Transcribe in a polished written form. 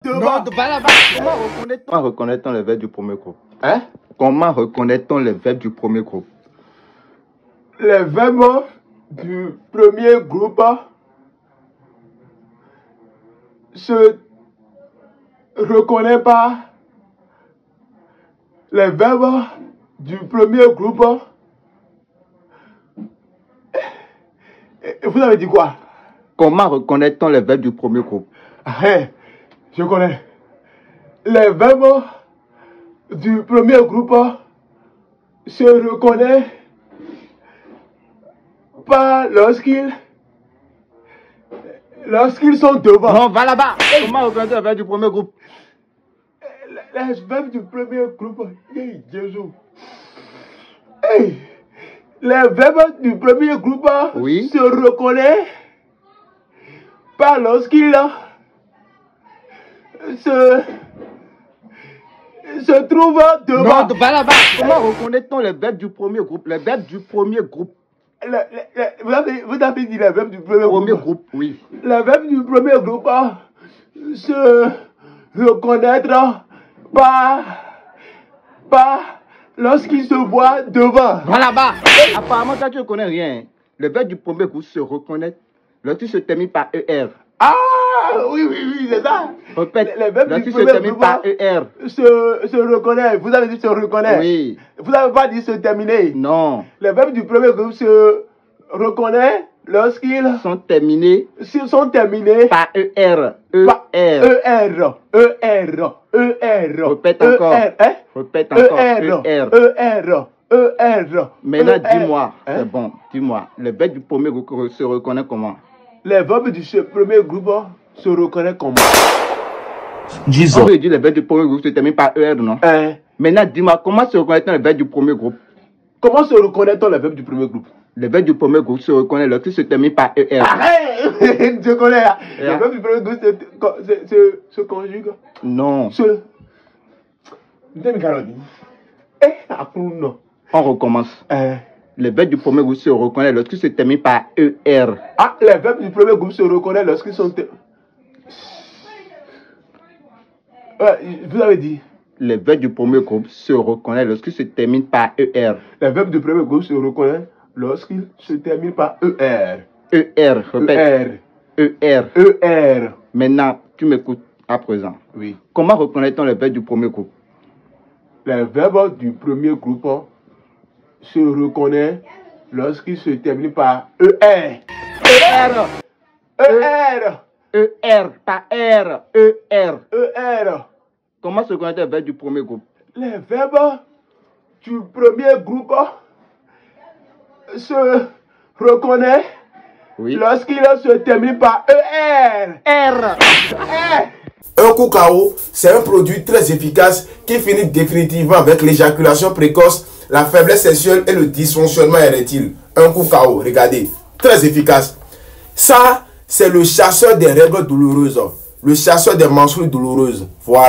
devant. Non, va là-bas. Comment reconnaît-on les verbes du premier groupe? Hein? Comment reconnaît-on les verbes du premier groupe? Les verbes du premier groupe se reconnaissent pas. Les verbes du premier groupe. Vous avez dit quoi? Comment reconnaît-on les verbes du premier groupe? Je connais. Les verbes du premier groupe se reconnaissent pas lorsqu'ils sont devant. Non, va là-bas. Comment reconnaît-on les verbes du premier groupe? Les verbes du premier groupe. Hey, Jésus. Hey. Les verbes du premier groupe se reconnaissent pas lorsqu'ils se trouvent devant. Non, va là-bas. Comment reconnaît-on les verbes du premier groupe? Les verbes du premier groupe. Vous avez dit les verbes du premier groupe, oui. Les verbes du premier groupe se reconnaître pas lorsqu'ils se voient devant. Va là-bas. Apparemment, toi, tu ne connais rien. Le verbe du premier groupe se reconnaît lorsqu'il se termine par ER. Ah, oui, c'est ça. Répète. Les verbes lorsqu'il se termine par ER. Se reconnaît. Vous avez dit se reconnaît. Oui. Vous n'avez pas dit se terminer. Non. Les verbes du premier groupe se reconnaît lorsqu'ils sont terminés par ER. Répète encore. Répète encore. ER. Maintenant, dis-moi, c'est bon, dis-moi, le verbe du premier groupe se reconnaît comment? Les verbes du premier groupe se reconnaissent comment? Disons. On veut dire le verbe du premier groupe se termine par ER, non? Maintenant, dis-moi, comment se reconnaît-on le verbe du premier groupe? Comment se reconnaît-on le verbe du premier groupe? Le verbe du premier groupe se reconnaît lorsqu'il se termine par ER. Arrête! Je connais. Le verbe du premier groupe se conjugue? Non. On recommence. Le verbe du premier groupe se reconnaît lorsqu'il se termine par ER. Ah, les verbes du premier groupe se reconnaissent lorsqu'ils sont... vous avez dit? Le verbe du premier groupe se reconnaît lorsqu'il se termine par ER. Les verbes du premier groupe se reconnaissent lorsqu'il se termine par ER. ER, répète. ER. Maintenant, tu m'écoutes à présent. Oui. Comment reconnaît-on le verbe du premier groupe? Les verbes du premier groupe se reconnaissent lorsqu'il se termine par ER. Pas R. ER. Comment se reconnaît le verbe du premier groupe? Les verbes du premier groupe se reconnaissent lorsqu'il se termine par ER. Un Koukao, c'est un produit très efficace qui finit définitivement avec l'éjaculation précoce, la faiblesse sexuelle et le dysfonctionnement érectile. Un Koukao, regardez, très efficace. Ça, c'est le chasseur des règles douloureuses, le chasseur des menstrues douloureuses. Voilà.